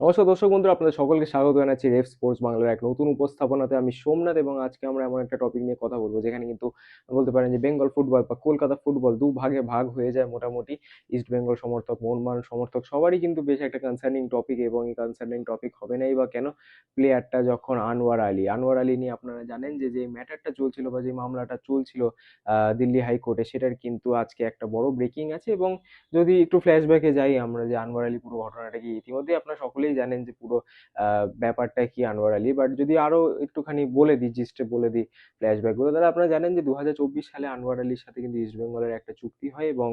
নমস্কার দর্শক বন্ধুরা, আপনাদের সকলকে স্বাগত জানাচ্ছি রেফ স্পোর্টস বাংলার এক নতুন উপস্থাপনাতে। আমি সোমনাথ এবং আজকে আমরা এমন একটা টপিক নিয়ে কথা বলবো যেখানে কিন্তু বলতে পারেন যে বেঙ্গল ফুটবল বা কলকাতা ফুটবল দু ভাগে ভাগ হয়ে যায় মোটামুটি। ইস্ট বেঙ্গল সমর্থক, মোহনবাগান সমর্থক সবারই কিন্তু বেশ একটা কনসার্নিং টপিক, এবং এই কনসার্নিং টপিক হবে নাই বা কেন, প্লেয়ারটা যখন আনোয়ার আলী নিয়ে আপনারা জানেন যে যে ম্যাটারটা চলছিল বা যে মামলাটা চলছিল দিল্লি হাইকোর্টে, সেটার কিন্তু আজকে একটা বড় ব্রেকিং আছে। এবং যদি একটু ফ্ল্যাশব্যাকে যাই আমরা, যে আনোয়ার আলী পুরো ঘটনাটা কি, ইতিমধ্যেই আপনারা সকলেই জানেন যে পুরো ব্যাপারটা কি আনোয়ার আলী, বাট যদি আরো একটুখানি বলে দিই, জিস্টে বলে দিই ফ্ল্যাশব্যাক গুলো, তাহলে আপনারা জানেন যে 2024 সালে আনোয়ার আলীর সাথে কিন্তু ইস্ট বেঙ্গলের একটা চুক্তি হয়, এবং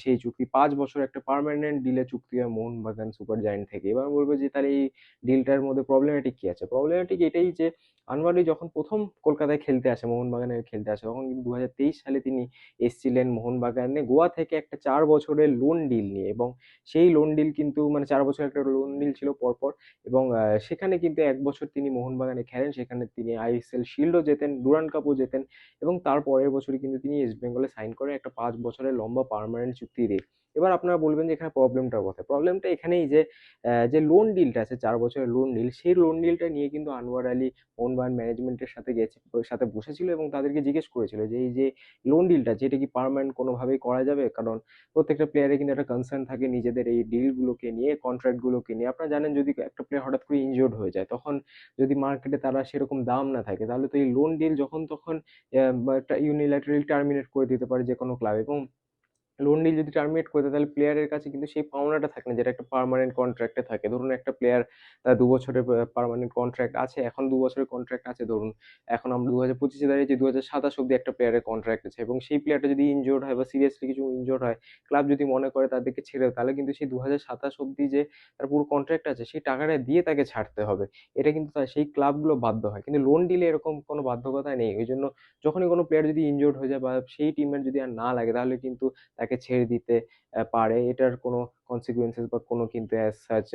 সেই চুক্তি 5 বছর একটা পার্মানেন্ট ডিলে চুক্তি হয় মোহনবাগান সুপার জায়েন্ট থেকে। এবার বলবো যে তাহলে এই ডিলটার মধ্যে প্রবলেমেটিক কি আছে। প্রবলেমেটিক এটাই যে আনোয়ার আলী যখন প্রথম কলকাতায় খেলতে আসে, মোহনবাগানের খেলতে আসে, তখন কিন্তু 2023 সালে তিনি এসছিলেন মোহনবাগানে গোয়া থেকে একটা 4 বছরের লোন ডিল নিয়ে। এবং সেই লোন ডিল কিন্তু মানে 4 বছর একটা লোন ডিল ছিল পরপর। এবং সেখানে কিন্তু 1 বছর তিনি মোহনবাগানে খেলেন, সেখানে তিনি আইএসএল শিল্ডও জেতেন, ডুরান্ড কাপও জেতেন। এবং তার পরের বছরই কিন্তু তিনি ইস্ট বেঙ্গলে সাইন করেন একটা 5 বছরের লম্বা পার্মানেন্ট চুক্তি দিয়ে। এবার আপনারা বলবেন যে এখানে প্রবলেমটা কোথায়। প্রবলেমটা এখানেই যে যে লোন ডিলটা আছে, 4 বছরের লোন ডিল, সেই লোন ডিলটা নিয়ে কিন্তু আনোয়ার আলী মোহনবাগান ম্যানেজমেন্টের সাথে গেছে, সাথে বসেছিল এবং তাদেরকে জিজ্ঞেস করেছিল যে এই যে লোন ডিলটা, যেটা কি পার্মানেন্ট কোনোভাবেই করা যাবে। কারণ প্রত্যেকটা প্লেয়ারের কিন্তু একটা কনসার্ন থাকে নিজেদের এই ডিলগুলোকে নিয়ে, কন্ট্রাক্টগুলোকে নিয়ে। আপনারা জানেন যদি একটা প্লেয়ার হঠাৎ করে ইনজিওর্ড হয়ে যায়, তখন যদি মার্কেটে তারা সেরকম দাম না থাকে, তাহলে তো এই লোন ডিল যখন তখন একটা ইউনিল্যাটারালি টার্মিনেট করে দিতে পারে যে কোনো ক্লাব। এবং লোন ডিল যদি টার্মিনেট করে দেয়, তাহলে প্লেয়ারের কাছে কিন্তু সেই পাওনাটা থাকে না, যেটা একটা পার্মানেন্ট কন্ট্রাক্টে থাকে। ধরুন একটা প্লেয়ার 2 বছরের পার্মানেন্ট কন্ট্রাক্ট আছে, এখন 2 বছরের কন্ট্রাক্ট আছে ধরুন। এখন আমরা 2025-এ দাঁড়িয়েছি, 2027 অব্দি একটা প্লেয়ারের কন্ট্রাক্ট আছে, এবং সেই প্লেয়ারটা যদি ইনজোর্ড হয় বা সিরিয়াসলি কিছু ইনজোর্ড হয়, ক্লাব যদি মনে করে তাদেরকে ছেড়ে দেয়, তাহলে কিন্তু সেই 2027 অব্দি যে তার পুরো কন্ট্রাক্ট আছে, সেই টাকাটা দিয়ে তাকে ছাড়তে হবে। এটা কিন্তু সেই ক্লাবগুলো বাধ্য হয়, কিন্তু লোন ডিলে এরকম কোনো বাধ্যকতা নেই। ওই জন্য যখনই কোনো প্লেয়ার যদি ইনজোর্ড হয়ে যায় বা সেই টিমের যদি আর না লাগে, তাহলে কিন্তু তাকে ছেড়ে দিতে পারে। এটার কোনো কনসিকুয়েন্সেস বা কোনো কিন্তু অ্যাজ সাচ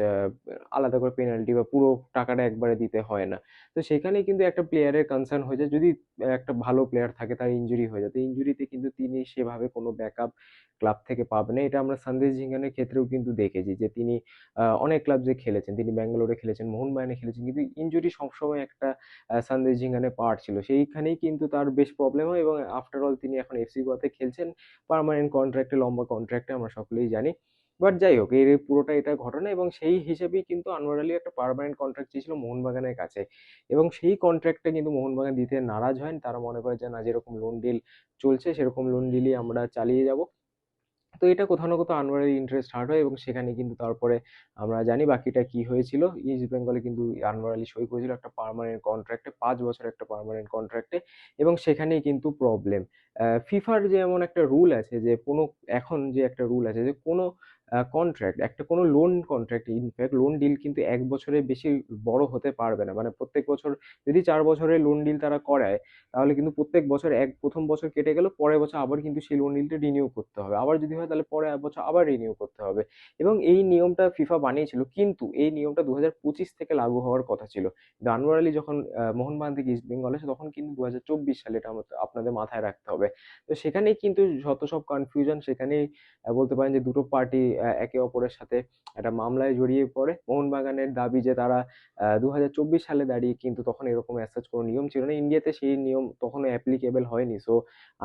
আলাদা করে পেনাল্টি বা পুরো টাকাটা একবারে দিতে হয় না। তো সেখানেই কিন্তু একটা প্লেয়ারের কনসার্ন হয়ে যায়, যদি একটা ভালো প্লেয়ার থাকে তার ইনজুরি হয়ে যায়, তো ইনজুরিতে কিন্তু তিনি সেভাবে কোনো ব্যাকআপ ক্লাব থেকে পাবেন না। এটা আমরা সন্দেশ ঝিঙ্গানের ক্ষেত্রেও কিন্তু দেখেছি যে তিনি অনেক ক্লাব যে খেলেছেন, তিনি ব্যাঙ্গালোরে খেলেছেন, মোহনবাগানে খেলেছেন, কিন্তু ইনজুরি সবসময় একটা সন্দেশ ঝিঙ্গানের পার্ট ছিল। সেইখানেই কিন্তু তার বেশ প্রবলেম হয়, এবং আফটার অল তিনি এখন এফসি গোয়াতে খেলছেন পার্মানেন্ট কন্ট্রাক্টে, লম্বা কন্ট্রাক্টে, আমরা সকলেই জানি। বাট যাই হোক, এর পুরোটা এটা ঘটনা, এবং সেই হিসেবেই কিন্তু আনোয়ার আলী একটা পার্মানেন্ট কন্ট্রাক্ট চেয়েছিল মোহনবাগানের কাছে। এবং সেই কন্ট্রাক্টটা কিন্তু মোহনবাগান দিতে নারাজ হয়। তারা মনে করে যে না, যেরকম লোন ডিল চলছে সেরকম লোন ডিলই আমরা চালিয়ে যাব। তো এটা কোথাও না কোথাও আনোয়ারের ইন্টারেস্ট হার্ট হয়, এবং সেখানে কিন্তু তারপরে আমরা জানি বাকিটা কি হয়েছিল। ইস্ট বেঙ্গলে কিন্তু আনোয়ার আলী সই করেছিল একটা পার্মানেন্ট কন্ট্রাক্টে, 5 বছর একটা পার্মানেন্ট কন্ট্রাক্টে। এবং সেখানেই কিন্তু প্রবলেম। ফিফার যে এমন একটা রুল আছে যে কোনো, এখন যে একটা রুল আছে যে কোনো কন্ট্রাক্ট, একটা কোনো loan contract, in fact loan deal কিন্তু 1 বছরের বেশি বড় হতে পারবে না। মানে প্রত্যেক বছর যদি 4 বছরের লোন ডিল তারা করায়, তাহলে কিন্তু প্রত্যেক বছর প্রথম বছর কেটে গেল, পরের বছর আবার কিন্তু সেই লোন ডিলটা রিনিউ করতে হবে। আবার যদি হয় তাহলে পরের বছর আবার রিনিউ করতে হবে। এবং এই নিয়মটা ফিফা বানিয়েছিল, কিন্তু এই নিয়মটা 2025 থেকে লাগু হওয়ার কথা ছিল। কিন্তু আনোয়ার আলী যখন মোহনবাগান থেকে ইস্ট বেঙ্গল আসে, তখন কিন্তু 2024 সালে, এটা আপনাদের মাথায় রাখতে হবে। তো সেখানেই কিন্তু যত সব কনফিউশন, সেখানেই বলতে পারেন যে দুটো পার্টি একে অপরের সাথে একটা মামলায় জড়িয়ে পড়ে। মোহনবাগানের দাবি যে তারা 2024 সালে দাঁড়িয়ে কিন্তু তখন এরকম অ্যাজ কোনো নিয়ম ছিল না, ইন্ডিয়াতে সেই নিয়ম তখনও অ্যাপ্লিকেবল হয়নি। সো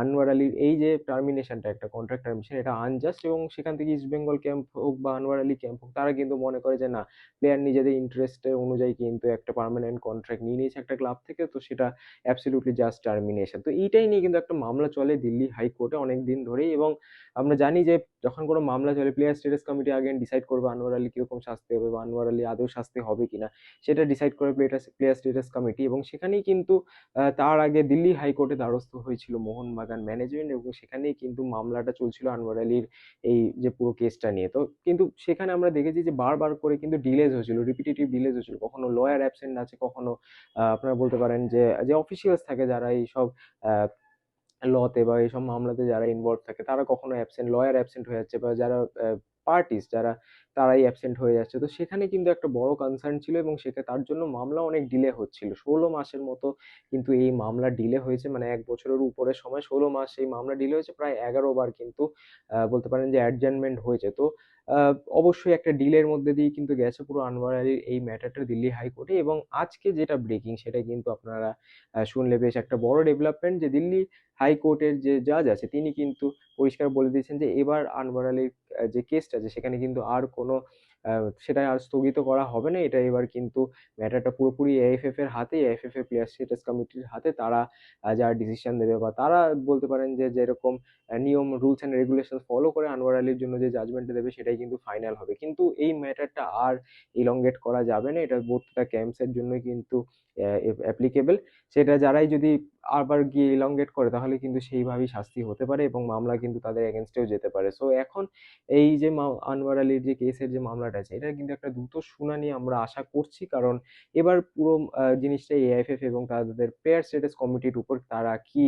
আনোয়ার আলীর এই যে টার্মিনেশনটা, একটা কন্ট্রাক্ট টার্মিনেশন, এটা আনজাস্ট। এবং সেখান থেকে ইস্ট বেঙ্গল ক্যাম্প হোক বা আনোয়ার আলী ক্যাম্প হোক, তারা কিন্তু মনে করে যে না, প্লেয়ার নিজেদের ইন্টারেস্টের অনুযায়ী কিন্তু একটা পার্মানেন্ট কন্ট্রাক্ট নিয়ে নিয়েছে একটা ক্লাব থেকে, তো সেটা অ্যাবসলিউটলি জাস্ট টার্মিনেশন। তো এইটাই নিয়ে কিন্তু একটা মামলা চলে দিল্লি হাইকোর্টে অনেক দিন ধরেই। এবং আমরা জানি যে যখন কোনো মামলা চলে, player status committee again decide করবে আনোয়ার আলী কিরকম শাস্তি হবে, বা আনোয়ার আলী আদৌ শাস্তি হবে কিনা, সেটা ডিসাইড করে প্লেয়ার স্টেটাস কমিটি। এবং সেখানেই কিন্তু তার আগে দিল্লি হাইকোর্টে দ্বারস্থ হয়েছিল মোহনবাগান ম্যানেজমেন্ট, এবং সেখানেই কিন্তু মামলাটা চলছিল আনোয়ার আলীর এই যে পুরো কেসটা নিয়ে। তো কিন্তু সেখানে আমরা দেখেছি যে বারবার করে কিন্তু ডিলেজ হয়েছিল, রিপিটেটিভ ডিলেজ হয়েছিল। কখনো লয়ার অ্যাবসেন্ট আছে, কখনো আপনারা বলতে পারেন যে যে অফিসিয়ালস থাকে যারা এইসব লতে বা এইসব মামলাতে যারা ইনভলভ থাকে, তারা কখনো অ্যাবসেন্ট, লয়ার অ্যাবসেন্ট হয়ে যাচ্ছে, বা যারা পার্টিস যারা তারাই অ্যাবসেন্ট হয়ে যাচ্ছে। তো সেখানে কিন্তু একটা বড় কনসার্ন ছিল এবং তার জন্য মামলা অনেক ডিলে হচ্ছিল। ১৬ মাসের মতো কিন্তু এই মামলা ডিলে হয়েছে, মানে ১ বছরের উপরে সময় ১৬ মাস এই মামলা ডিলে হয়েছে। প্রায় ১১ বার কিন্তু বলতে পারেন যে অ্যাডজার্নমেন্ট হয়েছে। তো আ অবশ্যই একটা ডিলের মধ্যে দিয়েই কিন্তু গেছে পুরো আনোয়ার আলীর এই ম্যাটারটা দিল্লি হাইকোর্টে, এবং আজকে যেটা ব্রেকিং সেটা কিন্তু আপনারা শুনলে বেশ একটা বড় ডেভেলপমেন্ট, যে দিল্লি হাইকোর্টের যে জাজ আছে তিনি কিন্তু পরিষ্কার বলে দিয়েছেন যে এবার আনোয়ার আলীর যে কেসটা আছে সেখানে কিন্তু আর কোনো সেটা আর স্থগিত করা হবে না। এটা এবার কিন্তু ম্যাটারটা পুরোপুরি এএফএফ এর হাতে, এএফএফ এর প্লেয়ার স্ট্যাটাস কমিটির হাতে। তারা যা ডিসিশন দেবে বা তারা বলতে পারেন যে যেরকম নিয়ম, রুলস অ্যান্ড রেগুলেশন ফলো করে আনোয়ার আলীর জন্য যে জাজমেন্টটা দেবে সেটাই কিন্তু ফাইনাল হবে। কিন্তু এই ম্যাটারটা আর ইলংগেট করা যাবে না। এটা বোথ দ্য ক্যাম্পসের জন্যই কিন্তু অ্যাপ্লিকেবল। সেটা যারাই যদি আবার গিয়ে ইলংগেট করে তাহলে কিন্তু সেইভাবেই শাস্তি হতে পারে এবং মামলা কিন্তু তাদের এগেনস্টেও যেতে পারে। সো এখন এই যে আনোয়ার আলীর যে কেসের যে মামলাটা আছে এটার কিন্তু একটা দ্রুত শুনানি আমরা আশা করছি, কারণ এবার পুরো জিনিসটা এআইএফএফ এবং তাদের প্লেয়ার স্ট্যাটাস কমিটির উপর তারা কি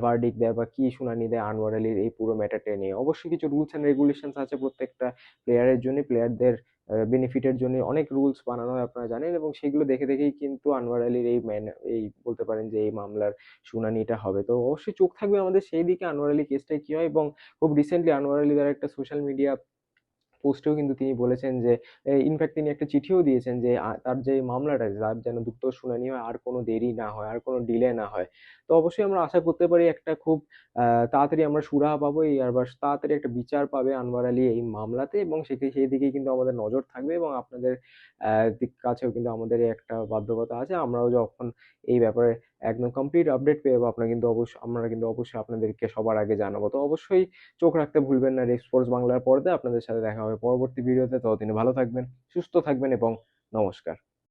ভার্ডিক্ট দেয় বা কি শুনানি দেয় আনোয়ার আলীর এই পুরো ম্যাটারটা নিয়ে। অবশ্যই কিছু রুলস অ্যান্ড রেগুলেশনস আছে প্রত্যেকটা প্লেয়ারের জন্য, প্লেয়ারদের বেনিফিটের জন্য অনেক রুলস বানানো হয় আপনারা জানেন, এবং সেগুলো দেখে দেখেই কিন্তু আনোয়ার আলীর এই বলতে পারেন যে এই মামলার শুনানিটা হবে। তো অবশ্যই চোখ থাকবে আমাদের সেই দিকে আনোয়ার আলী কেসটায় কি হয়। এবং খুব রিসেন্টলি আনোয়ার আলী দ্বারা একটা সোশ্যাল মিডিয়া পোস্টেও কিন্তু তিনি বলেছেন যে ইনফ্যাক্ট তিনি একটা চিঠিও দিয়েছেন যে তার যে মামলাটা আছে তার যেন দ্রুত শুনানি হয়, আর কোনো দেরি না হয়, আর কোনো ডিলে না হয়। তো অবশ্যই আমরা আশা করতে পারি একটা খুব তাড়াতাড়ি আমরা সুরাহা পাবো, আর তাড়াতাড়ি একটা বিচার পাবে আনোয়ার আলী এই মামলাতে, এবং সেই দিকেই কিন্তু আমাদের নজর থাকবে, এবং আপনাদের কাছেও কিন্তু আমাদের এই একটা বাধ্যকতা আছে। আমরাও যখন এই ব্যাপারে একদম কমপ্লিট আপডেট পেয়ে যাবো আমরা কিন্তু অবশ্যই আপনাদেরকে সবার আগে জানাবো। তো অবশ্যই চোখ রাখতে ভুলবেন না রেড স্পোর্টস বাংলার পর্দায়। আপনাদের সাথে দেখা হবে পরবর্তী ভিডিওতে। ততদিনে ভালো থাকবেন, সুস্থ থাকবেন এবং নমস্কার।